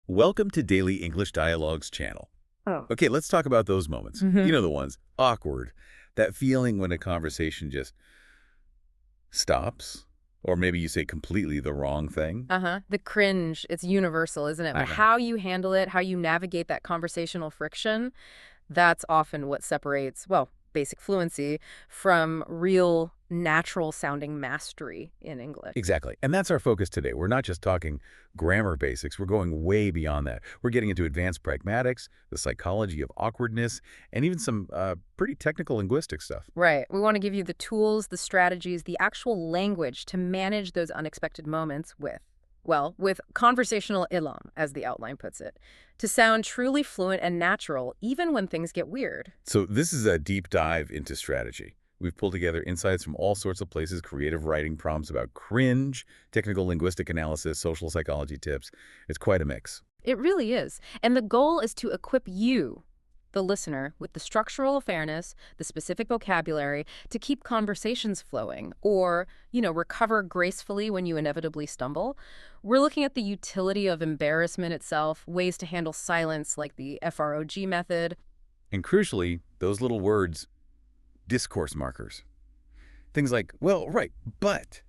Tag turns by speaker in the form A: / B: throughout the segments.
A: Welcome to Daily English Dialogues channel.
B: Oh.
A: Okay, let's talk about those moments.
B: hmm
A: You know the ones. Awkward. That feeling when a conversation just stops. Or maybe you say completely the wrong thing.
B: The cringe, it's universal, isn't it?
A: I
B: But
A: know.
B: how you handle it, how you navigate that conversational friction, that's often what separates, well, basic fluency from real natural sounding mastery in English.
A: Exactly. And that's our focus today. We're not just talking grammar basics. We're going way beyond that. We're getting into advanced pragmatics, the psychology of awkwardness, and even some pretty technical linguistic stuff.
B: Right. We want to give you the tools, the strategies, the actual language to manage those unexpected moments with, well, with conversational elan, as the outline puts it, to sound truly fluent and natural, even when things get weird.
A: So this is a deep dive into strategy. We've pulled together insights from all sorts of places, creative writing prompts about cringe, technical linguistic analysis, social psychology tips. It's quite a mix.
B: It really is. And the goal is to equip you, the listener, with the structural fairness, the specific vocabulary to keep conversations flowing or, recover gracefully when you inevitably stumble. We're looking at the utility of embarrassment itself, ways to handle silence like the FROG method.
A: And crucially, those little words, discourse markers. Things like, well, right, but.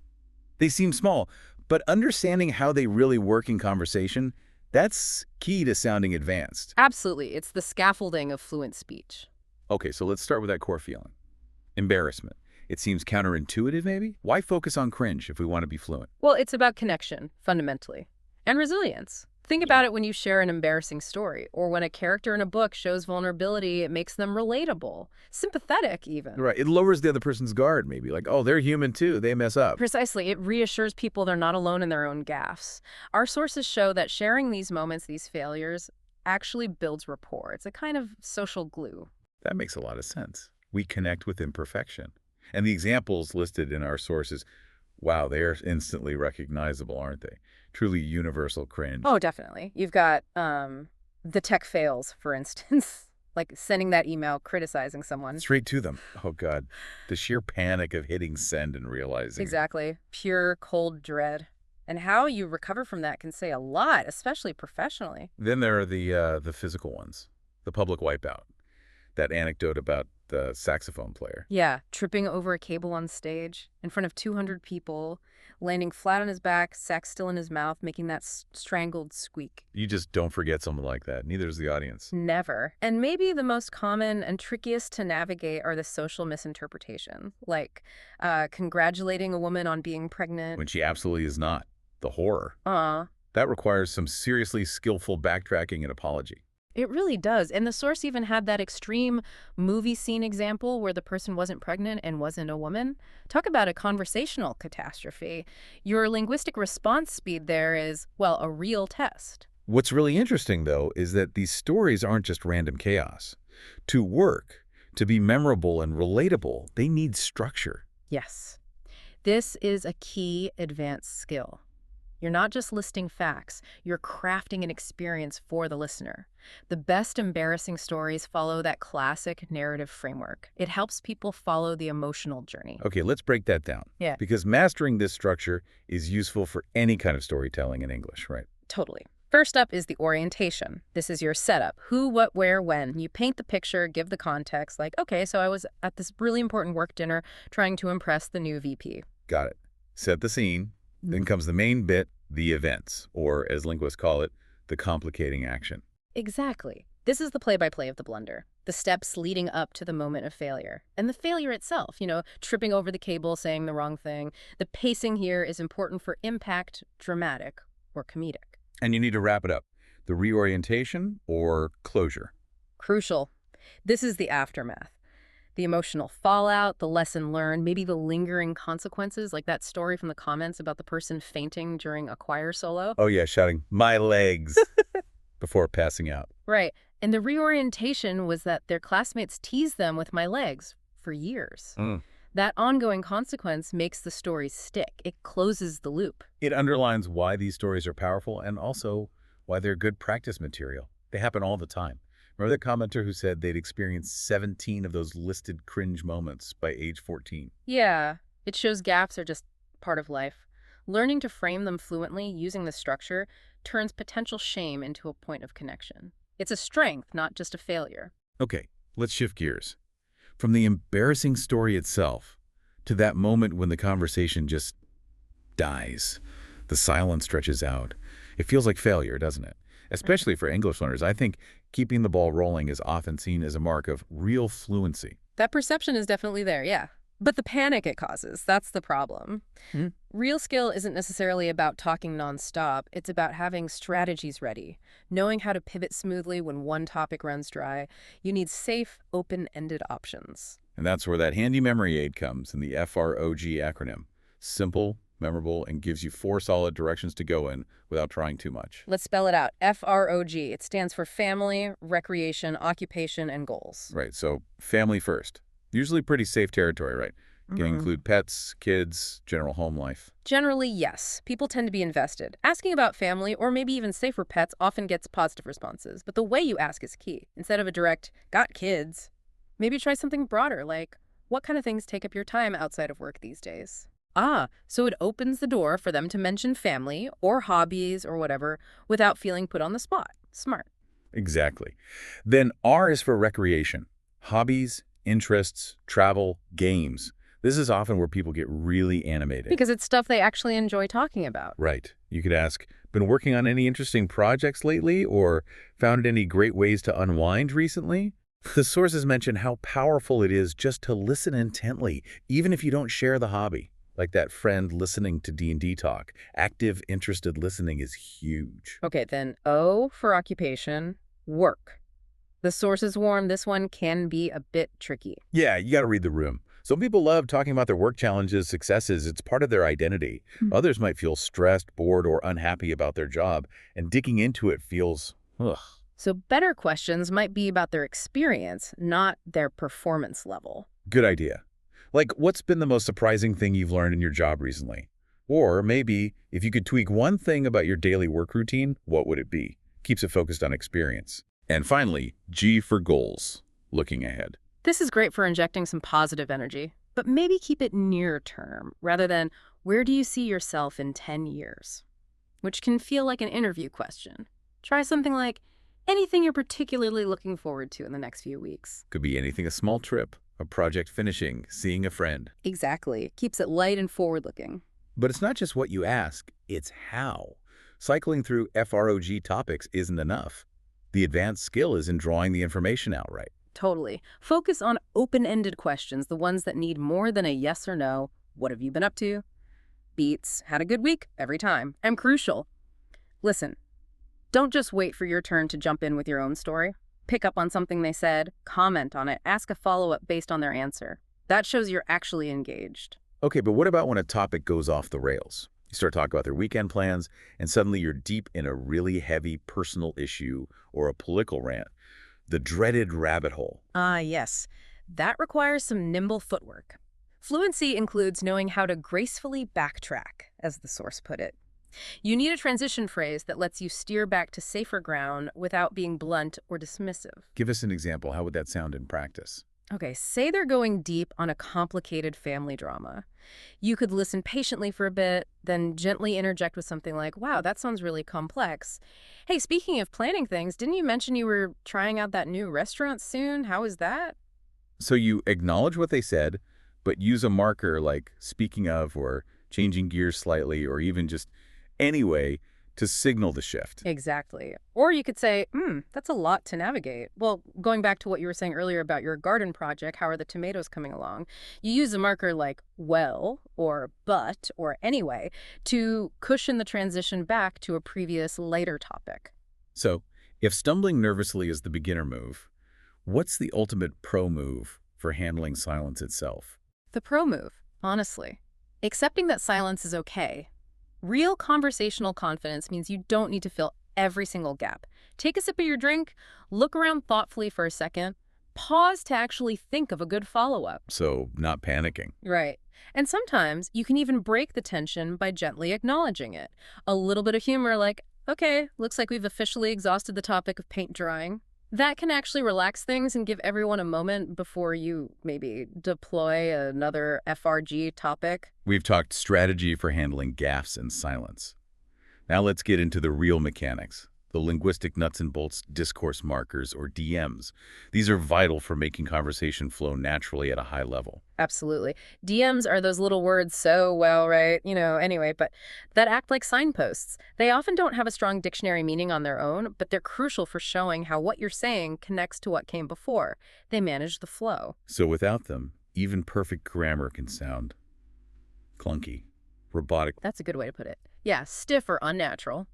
A: They seem small, but understanding how they really work in conversation, that's key to sounding advanced.
B: Absolutely. It's the scaffolding of fluent speech.
A: Okay, so let's start with that core feeling. Embarrassment. It seems counterintuitive, maybe? Why focus on cringe if we want to be fluent?
B: Well, it's about connection, fundamentally, and resilience. Think about it when you share an embarrassing story, or when a character in a book shows vulnerability, it makes them relatable, sympathetic even.
A: Right, it lowers the other person's guard, maybe. Like, oh, they're human too, they mess up.
B: Precisely, it reassures people they're not alone in their own gaffes. Our sources show that sharing these moments, these failures, actually builds rapport. It's a kind of social glue.
A: That makes a lot of sense. We connect with imperfection. And the examples listed in our sources, wow, they are instantly recognizable, aren't they? Truly universal cringe.
B: Oh, definitely. You've got the tech fails, for instance, like sending that email criticizing someone.
A: Straight to them. Oh, God. The sheer panic of hitting send and realizing.
B: Exactly. Pure, cold dread. And how you recover from that can say a lot, especially professionally.
A: Then there are the physical ones. The public wipeout. That anecdote about the saxophone player.
B: Yeah, tripping over a cable on stage in front of 200 people, landing flat on his back, sax still in his mouth, making that strangled squeak.
A: You just don't forget something like that. Neither does the audience.
B: Never. And maybe the most common and trickiest to navigate are the social misinterpretation, like congratulating a woman on being pregnant.
A: When she absolutely is not. The horror.
B: Uh,
A: That requires some seriously skillful backtracking and apology.
B: it really does. And the source even had that extreme movie scene example where the person wasn't pregnant and wasn't a woman. Talk about a conversational catastrophe. Your linguistic response speed there is, well, a real test.
A: What's really interesting, though, is that these stories aren't just random chaos. To work, to be memorable and relatable, they need structure.
B: Yes. This is a key advanced skill. You're not just listing facts, you're crafting an experience for the listener. The best embarrassing stories follow that classic narrative framework. It helps people follow the emotional journey.
A: Okay, let's break that down.
B: Yeah.
A: Because mastering this structure is useful for any kind of storytelling in English, right?
B: Totally. First up is the orientation. This is your setup. Who, what, where, when. You paint the picture, give the context, like, okay, so I was at this really important work dinner trying to impress the new VP.
A: Got it. Set the scene. Then comes the main bit, the events, or as linguists call it, the complicating action.
B: Exactly. This is the play-by-play of the blunder, the steps leading up to the moment of failure. And the failure itself, tripping over the cable, saying the wrong thing. The pacing here is important for impact, dramatic, or comedic.
A: And you need to wrap it up. The reorientation or closure.
B: Crucial. This is the aftermath. The emotional fallout, the lesson learned, maybe the lingering consequences, like that story from the comments about the person fainting during a choir solo.
A: Oh yeah, shouting, my legs, before passing out.
B: Right. And the reorientation was that their classmates teased them with my legs for years. That ongoing consequence makes the story stick. It closes the loop.
A: It underlines why these stories are powerful and also why they're good practice material. They happen all the time. Remember the commenter who said they'd experienced 17 of those listed cringe moments by age 14?
B: Yeah, it shows gaps are just part of life. Learning to frame them fluently using the structure turns potential shame into a point of connection. It's a strength, not just a failure.
A: Okay, let's shift gears. From the embarrassing story itself to that moment when the conversation just dies. The silence stretches out. It feels like failure, doesn't it? Especially for English learners, I think keeping the ball rolling is often seen as a mark of real fluency.
B: That perception is definitely there, yeah. But the panic it causes, that's the problem.
A: Hmm.
B: Real skill isn't necessarily about talking nonstop. It's about having strategies ready, knowing how to pivot smoothly when one topic runs dry. You need safe, open-ended options.
A: And that's where that handy memory aid comes in the FROG acronym. Simple, memorable, and gives you 4 solid directions to go in without trying too much.
B: Let's spell it out. FROG. It stands for family, recreation, occupation, and goals.
A: Right, so family first. Usually pretty safe territory, right? Can include pets, kids, general home life.
B: Generally, yes. People tend to be invested. Asking about family, or maybe even safer pets, often gets positive responses. But the way you ask is key. Instead of a direct, got kids, maybe try something broader, like, what kind of things take up your time outside of work these days? So it opens the door for them to mention family or hobbies or whatever without feeling put on the spot. Smart.
A: Exactly. Then R is for recreation. Hobbies, interests, travel, games. This is often where people get really animated.
B: Because it's stuff they actually enjoy talking about.
A: Right. You could ask, been working on any interesting projects lately or found any great ways to unwind recently? The sources mention how powerful it is just to listen intently, even if you don't share the hobby. Like that friend listening to D&D talk. Active, interested listening is huge.
B: Okay, then O for occupation, work. The sources warn this one can be a bit tricky.
A: Yeah, you got to read the room. Some people love talking about their work challenges, successes. It's part of their identity. Others might feel stressed, bored, or unhappy about their job, and digging into it feels, ugh.
B: So better questions might be about their experience, not their performance level.
A: Good idea. Like, what's been the most surprising thing you've learned in your job recently? Or maybe, if you could tweak one thing about your daily work routine, what would it be? Keeps it focused on experience. And finally, G for goals, looking ahead.
B: This is great for injecting some positive energy, but maybe keep it near term rather than where do you see yourself in 10 years? Which can feel like an interview question. Try something like anything you're particularly looking forward to in the next few weeks.
A: Could be anything, a small trip, a project finishing, seeing a friend.
B: Exactly. Keeps it light and forward-looking.
A: But it's not just what you ask, it's how. Cycling through FROG topics isn't enough. The advanced skill is in drawing the information out right.
B: Totally. Focus on open-ended questions, the ones that need more than a yes or no. What have you been up to? Beats, had a good week every time. And crucial. Listen, don't just wait for your turn to jump in with your own story. Pick up on something they said, comment on it, ask a follow-up based on their answer. That shows you're actually engaged.
A: Okay, but what about when a topic goes off the rails? You start talking about their weekend plans, and suddenly you're deep in a really heavy personal issue or a political rant. The dreaded rabbit hole.
B: Yes. That requires some nimble footwork. Fluency includes knowing how to gracefully backtrack, as the source put it. You need a transition phrase that lets you steer back to safer ground without being blunt or dismissive.
A: Give us an example. How would that sound in practice?
B: Okay, say they're going deep on a complicated family drama. You could listen patiently for a bit, then gently interject with something like, wow, that sounds really complex. Hey, speaking of planning things, didn't you mention you were trying out that new restaurant soon? How is that?
A: So you acknowledge what they said, but use a marker like speaking of or changing gears slightly or even just anyway to signal the shift.
B: Exactly. Or you could say, that's a lot to navigate. Well, going back to what you were saying earlier about your garden project, how are the tomatoes coming along? You use a marker like well or but or anyway to cushion the transition back to a previous later topic.
A: So if stumbling nervously is the beginner move, what's the ultimate pro move for handling silence itself?
B: The pro move, honestly. Accepting that silence is okay. Real conversational confidence means you don't need to fill every single gap. Take a sip of your drink, look around thoughtfully for a second, pause to actually think of a good follow-up.
A: So not panicking.
B: Right. And sometimes you can even break the tension by gently acknowledging it. A little bit of humor like, okay, looks like we've officially exhausted the topic of paint drying. That can actually relax things and give everyone a moment before you maybe deploy another FRG topic.
A: We've talked strategy for handling gaffes and silence. Now let's get into the real mechanics, the linguistic nuts and bolts discourse markers, or DMs. These are vital for making conversation flow naturally at a high level.
B: Absolutely. DMs are those little words so well, right? Anyway, but that act like signposts. They often don't have a strong dictionary meaning on their own, but they're crucial for showing how what you're saying connects to what came before. They manage the flow.
A: So without them, even perfect grammar can sound clunky, robotic.
B: That's a good way to put it. Yeah, stiff or unnatural.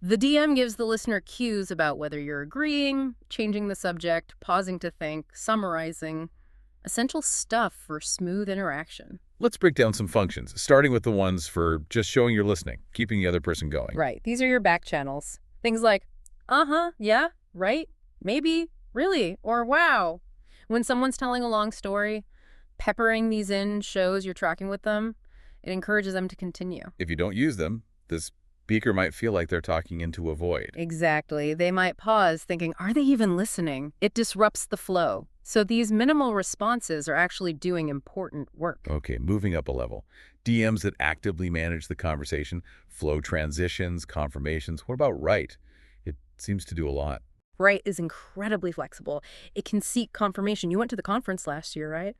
B: The DM gives the listener cues about whether you're agreeing, changing the subject, pausing to think, summarizing. Essential stuff for smooth interaction.
A: Let's break down some functions, starting with the ones for just showing you're listening, keeping the other person going.
B: Right. These are your back channels. Things like, uh-huh, yeah, right, maybe, really, or wow. When someone's telling a long story, peppering these in shows you're tracking with them. It encourages them to continue.
A: If you don't use them, the speaker might feel like they're talking into a void.
B: Exactly. They might pause thinking, are they even listening? It disrupts the flow. So these minimal responses are actually doing important work.
A: Okay, moving up a level. DMs that actively manage the conversation, flow transitions, confirmations. What about right? It seems to do a lot.
B: Right is incredibly flexible. It can seek confirmation. You went to the conference last year, right?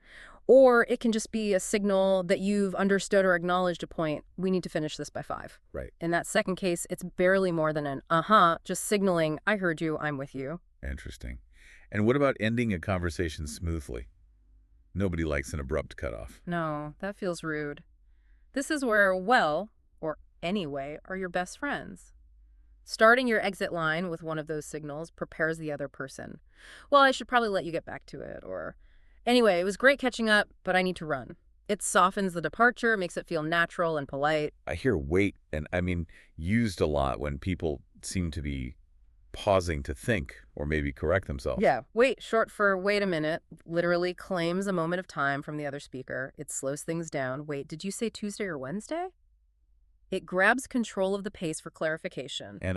B: Or it can just be a signal that you've understood or acknowledged a point. We need to finish this by 5.
A: Right.
B: In that second case, it's barely more than an uh-huh, just signaling, I heard you, I'm with you.
A: Interesting. And what about ending a conversation smoothly? Nobody likes an abrupt cutoff.
B: No, that feels rude. This is where well, or anyway, are your best friends. Starting your exit line with one of those signals prepares the other person. Well, I should probably let you get back to it, or anyway, it was great catching up, but I need to run. It softens the departure, makes it feel natural and polite.
A: I hear wait, and used a lot when people seem to be pausing to think or maybe correct themselves.
B: Yeah, wait, short for wait a minute, literally claims a moment of time from the other speaker. It slows things down. Wait, did you say Tuesday or Wednesday? It grabs control of the pace for clarification.
A: And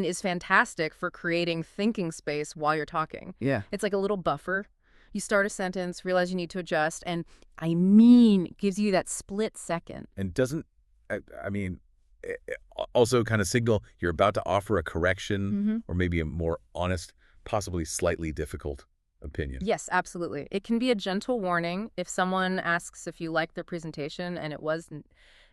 B: Is fantastic for creating thinking space while you're talking.
A: yeah.
B: It's like a little buffer. You start a sentence, realize you need to adjust, and gives you that split second.
A: And doesn't, also kind of signal you're about to offer a correction or maybe a more honest, possibly slightly difficult opinion.
B: Yes, absolutely. It can be a gentle warning if someone asks if you liked their presentation and it was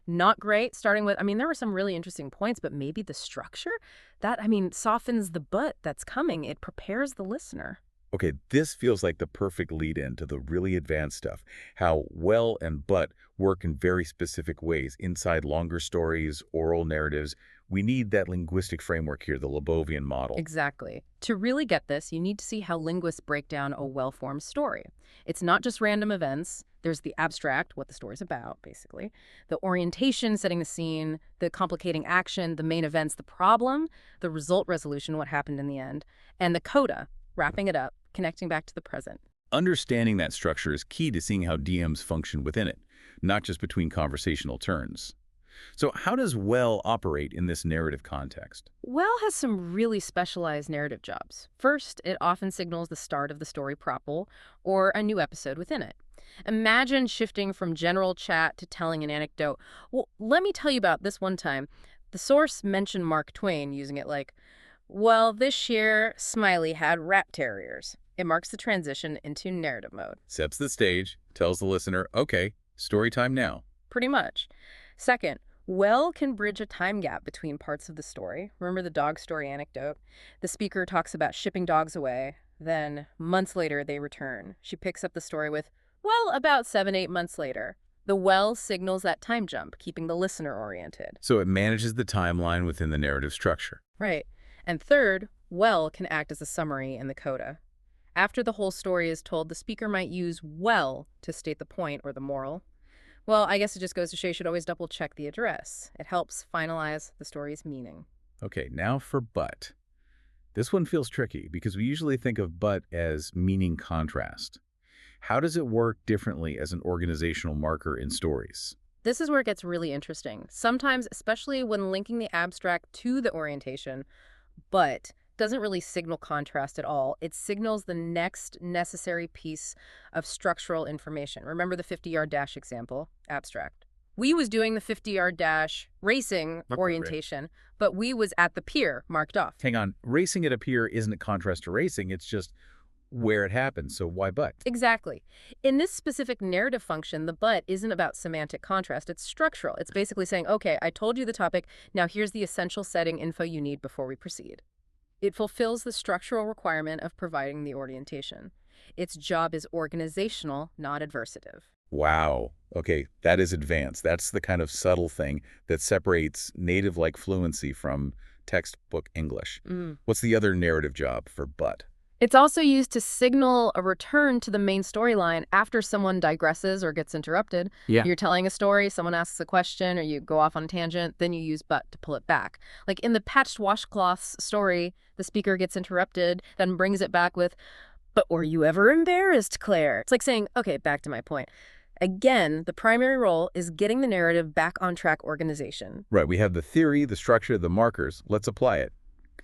B: not great, starting with, there were some really interesting points, but maybe the structure, that, softens the but that's coming. It prepares the listener.
A: Okay, this feels like the perfect lead-in to the really advanced stuff, how well and but work in very specific ways inside longer stories, oral narratives. We need that linguistic framework here, the Lebovian model.
B: Exactly. To really get this, you need to see how linguists break down a well-formed story. It's not just random events. There's the abstract, what the story's about, basically, the orientation, setting the scene, the complicating action, the main events, the problem, the result resolution, what happened in the end, and the coda, wrapping it up, connecting back to the present.
A: Understanding that structure is key to seeing how DMs function within it, not just between conversational turns. So how does well operate in this narrative context?
B: Well has some really specialized narrative jobs. First, it often signals the start of the story proper or a new episode within it. Imagine shifting from general chat to telling an anecdote. Well, let me tell you about this one time. The source mentioned Mark Twain, using it like, well, this year, Smiley had rat terriers. It marks the transition into narrative mode.
A: Sets the stage, tells the listener, okay, story time now.
B: Pretty much. Second, well can bridge a time gap between parts of the story. Remember the dog story anecdote? The speaker talks about shipping dogs away. Then, months later, they return. She picks up the story with, well, about 7-8 months later. The well signals that time jump, keeping the listener oriented.
A: So it manages the timeline within the narrative structure.
B: Right. And third, well can act as a summary in the coda. After the whole story is told, the speaker might use well to state the point or the moral. Well, I guess it just goes to show you should always double-check the address. It helps finalize the story's meaning.
A: Okay, now for but. This one feels tricky because we usually think of but as meaning contrast. How does it work differently as an organizational marker in stories?
B: This is where it gets really interesting. Sometimes, especially when linking the abstract to the orientation, but doesn't really signal contrast at all. It signals the next necessary piece of structural information. Remember the 50-yard dash example? Abstract. We was doing the 50-yard dash racing
A: Okay,
B: orientation, but we was at the pier marked off.
A: Hang on. Racing at a pier isn't a contrast to racing. It's just where it happens. So why but?
B: Exactly. In this specific narrative function, the but isn't about semantic contrast. It's structural. It's basically saying, okay, I told you the topic. Now here's the essential setting info you need before we proceed. It fulfills the structural requirement of providing the orientation. Its job is organizational, not adversative.
A: Wow. Okay, that is advanced. That's the kind of subtle thing that separates native-like fluency from textbook English. What's the other narrative job for but?
B: It's also used to signal a return to the main storyline after someone digresses or gets interrupted.
A: Yeah.
B: You're telling a story, someone asks a question, or you go off on a tangent, then you use but to pull it back. Like in the patched washcloths story, the speaker gets interrupted, then brings it back with, "But were you ever embarrassed, Claire?" It's like saying, okay, back to my point. Again, the primary role is getting the narrative back on track organization.
A: Right, we have the theory, the structure, the markers. Let's apply it.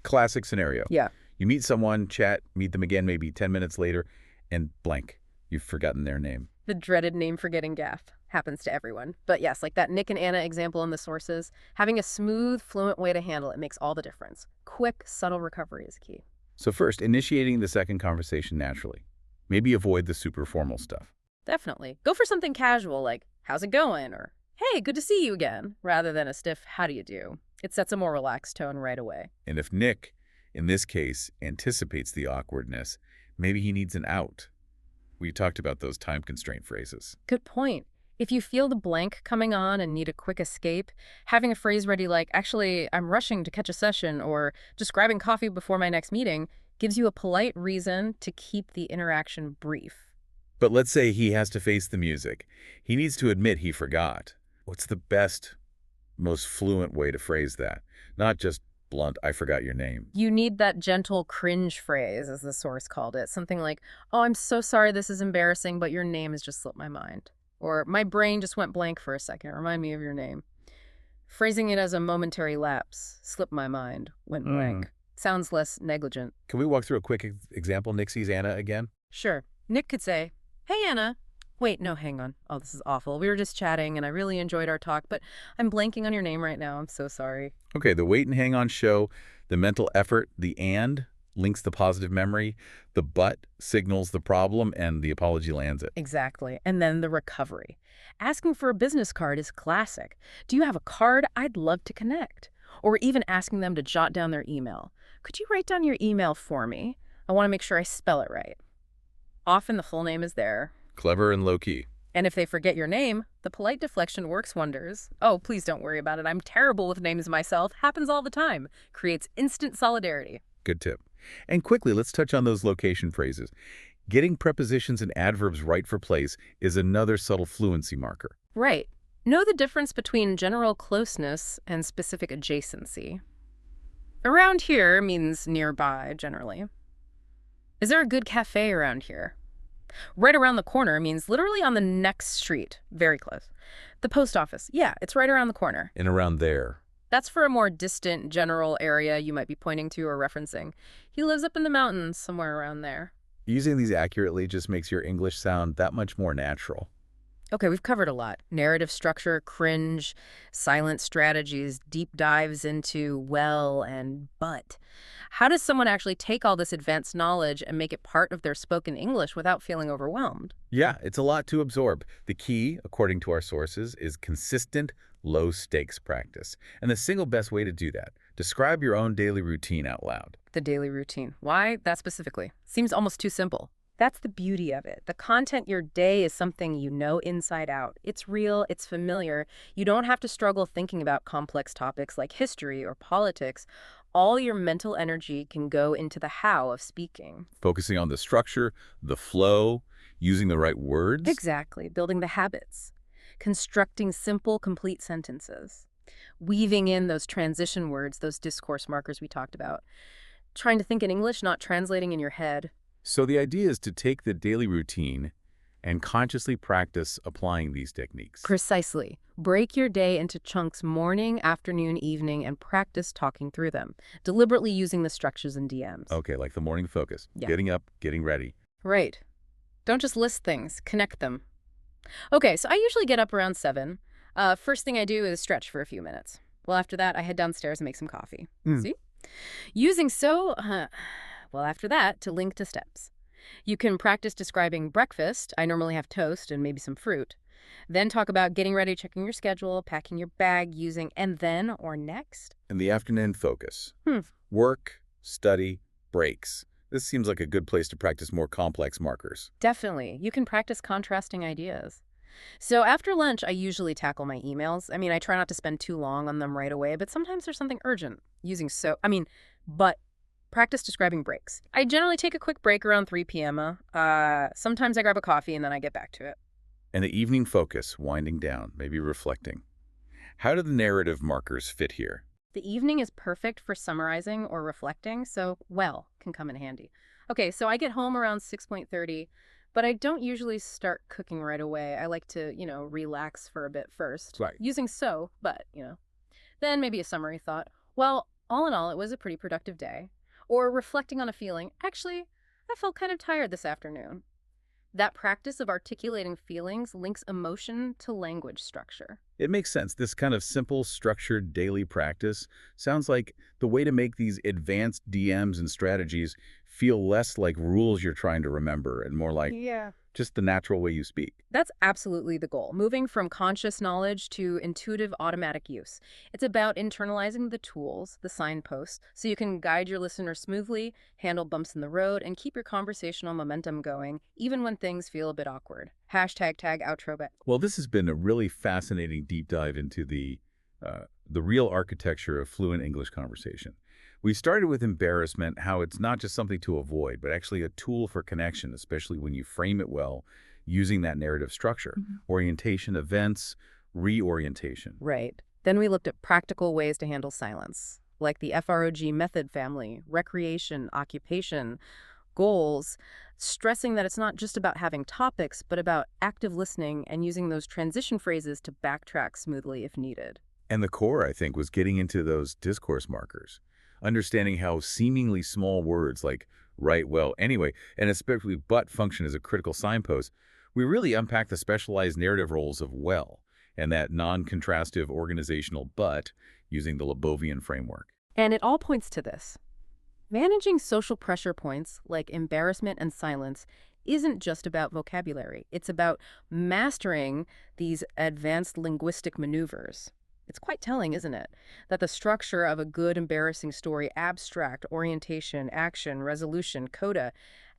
A: Classic scenario.
B: Yeah.
A: You meet someone, chat, meet them again maybe 10 minutes later, and blank. You've forgotten their name.
B: The dreaded name forgetting gaffe happens to everyone. But yes, like that Nick and Anna example in the sources, having a smooth, fluent way to handle it makes all the difference. Quick, subtle recovery is key.
A: So first, initiating the second conversation naturally. Maybe avoid the super formal stuff.
B: Definitely. Go for something casual like, "How's it going?" or "Hey, good to see you again," rather than a stiff, "How do you do?" It sets a more relaxed tone right away.
A: And if Nick, in this case, anticipates the awkwardness, maybe he needs an out. We talked about those time constraint phrases.
B: Good point. If you feel the blank coming on and need a quick escape, having a phrase ready like, "Actually, I'm rushing to catch a session," or "just grabbing coffee before my next meeting," gives you a polite reason to keep the interaction brief.
A: But let's say he has to face the music. He needs to admit he forgot. What's the best, most fluent way to phrase that? Not just blunt, "I forgot your name."
B: You need that gentle cringe phrase, as the source called it. Something like, "Oh, I'm so sorry this is embarrassing, but your name has just slipped my mind." Or, "My brain just went blank for a second. Remind me of your name." Phrasing it as a momentary lapse, "slipped my mind, went blank," sounds less negligent.
A: Can we walk through a quick example? Nick sees Anna again.
B: Sure. Nick could say, "Hey, Anna." Wait, no, hang on. Oh, this is awful. We were just chatting, and I really enjoyed our talk, but I'm blanking on your name right now. I'm so sorry.
A: Okay, the wait and hang on show, the mental effort, the and links the positive memory, the but signals the problem, and the apology lands it.
B: Exactly. And then the recovery. Asking for a business card is classic. "Do you have a card? I'd love to connect." Or even asking them to jot down their email. "Could you write down your email for me? I want to make sure I spell it right." Often the full name is there.
A: Clever and low-key.
B: And if they forget your name, the polite deflection works wonders. "Oh, please don't worry about it. I'm terrible with names myself. Happens all the time." Creates instant solidarity.
A: Good tip. And quickly, let's touch on those location phrases. Getting prepositions and adverbs right for place is another subtle fluency marker.
B: Right. Know the difference between general closeness and specific adjacency. Around here means nearby, generally. Is there a good cafe around here? Right around the corner means literally on the next street, very close. The post office, yeah, it's right around the corner.
A: And around there.
B: That's for a more distant general area you might be pointing to or referencing. He lives up in the mountains, somewhere around there.
A: Using these accurately just makes your English sound that much more natural.
B: Okay, we've covered a lot. Narrative structure, cringe, silent strategies, deep dives into well and but. How does someone actually take all this advanced knowledge and make it part of their spoken English without feeling overwhelmed?
A: Yeah, it's a lot to absorb. The key, according to our sources, is consistent, low-stakes practice. And the single best way to do that, describe your own daily routine out loud.
B: The daily routine. Why that specifically? Seems almost too simple. That's the beauty of it. The content your day is something you know inside out. It's real, it's familiar. You don't have to struggle thinking about complex topics like history or politics. All your mental energy can go into the how of speaking.
A: Focusing on the structure, the flow, using the right words.
B: Exactly. Building the habits. Constructing simple, complete sentences. Weaving in those transition words, those discourse markers we talked about. Trying to think in English, not translating in your head.
A: So the idea is to take the daily routine and consciously practice applying these techniques.
B: Precisely. Break your day into chunks morning, afternoon, evening, and practice talking through them, deliberately using the structures and DMs.
A: Okay, like the morning focus.
B: Yeah.
A: Getting up, getting ready.
B: Right. Don't just list things, connect them. Okay, so I usually get up around 7. First thing I do is stretch for a few minutes. Well, after that, I head downstairs and make some coffee.
A: Hmm.
B: See? Using so, well, after that, to link to steps. You can practice describing breakfast. I normally have toast and maybe some fruit. Then talk about getting ready, checking your schedule, packing your bag, using and then or next.
A: In the afternoon, focus.
B: Hmm.
A: Work, study, breaks. This seems like a good place to practice more complex markers.
B: Definitely. You can practice contrasting ideas. So after lunch, I usually tackle my emails. I mean, I try not to spend too long on them right away, but sometimes there's something urgent. But practice describing breaks. I generally take a quick break around 3 p.m. Sometimes I grab a coffee and then I get back to it.
A: And the evening focus, winding down, maybe reflecting. How do the narrative markers fit here?
B: The evening is perfect for summarizing or reflecting, so can come in handy. Okay, so I get home around 6:30, but I don't usually start cooking right away. I like to, relax for a bit first.
A: Right.
B: Using then maybe a summary thought. Well, all in all, it was a pretty productive day. Or reflecting on a feeling. Actually, I felt kind of tired this afternoon. That practice of articulating feelings links emotion to language structure.
A: It makes sense. This kind of simple, structured daily practice sounds like the way to make these advanced DMs and strategies feel less like rules you're trying to remember and more like
B: Yeah.
A: just the natural way you speak.
B: That's absolutely the goal, moving from conscious knowledge to intuitive automatic use. It's about internalizing the tools, the signposts, so you can guide your listener smoothly, handle bumps in the road, and keep your conversational momentum going, even when things feel a bit awkward. Hashtag tag outro bet.
A: Well, this has been a really fascinating deep dive into the real architecture of fluent English conversation. We started with embarrassment, how it's not just something to avoid, but actually a tool for connection, especially when you frame it well using that narrative structure. Orientation, events, reorientation.
B: Right. Then we looked at practical ways to handle silence, like the FROG method family, recreation, occupation, goals, stressing that it's not just about having topics, but about active listening and using those transition phrases to backtrack smoothly if needed.
A: And the core, I think, was getting into those discourse markers, understanding how seemingly small words like right, well, anyway, and especially but function as a critical signpost. We really unpack the specialized narrative roles of well and that non-contrastive organizational but using the Lebovian framework.
B: And it all points to this. Managing social pressure points like embarrassment and silence isn't just about vocabulary. It's about mastering these advanced linguistic maneuvers. It's quite telling, isn't it, that the structure of a good, embarrassing story, abstract, orientation, action, resolution, coda,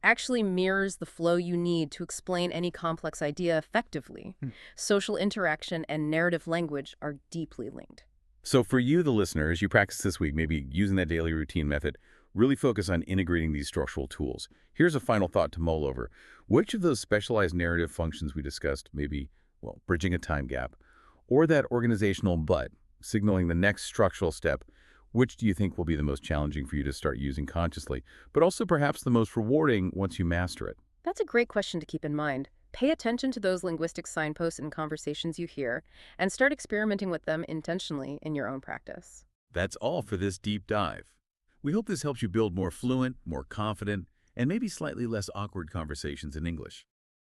B: actually mirrors the flow you need to explain any complex idea effectively. Social interaction and narrative language are deeply linked.
A: So for you, the listener, as you practice this week, maybe using that daily routine method, really focus on integrating these structural tools. Here's a final thought to mull over. Which of those specialized narrative functions we discussed, maybe, well, bridging a time gap, or that organizational but, signaling the next structural step, which do you think will be the most challenging for you to start using consciously, but also perhaps the most rewarding once you master it?
B: That's a great question to keep in mind. Pay attention to those linguistic signposts and conversations you hear, and start experimenting with them intentionally in your own practice.
A: That's all for this deep dive. We hope this helps you build more fluent, more confident, and maybe slightly less awkward conversations in English.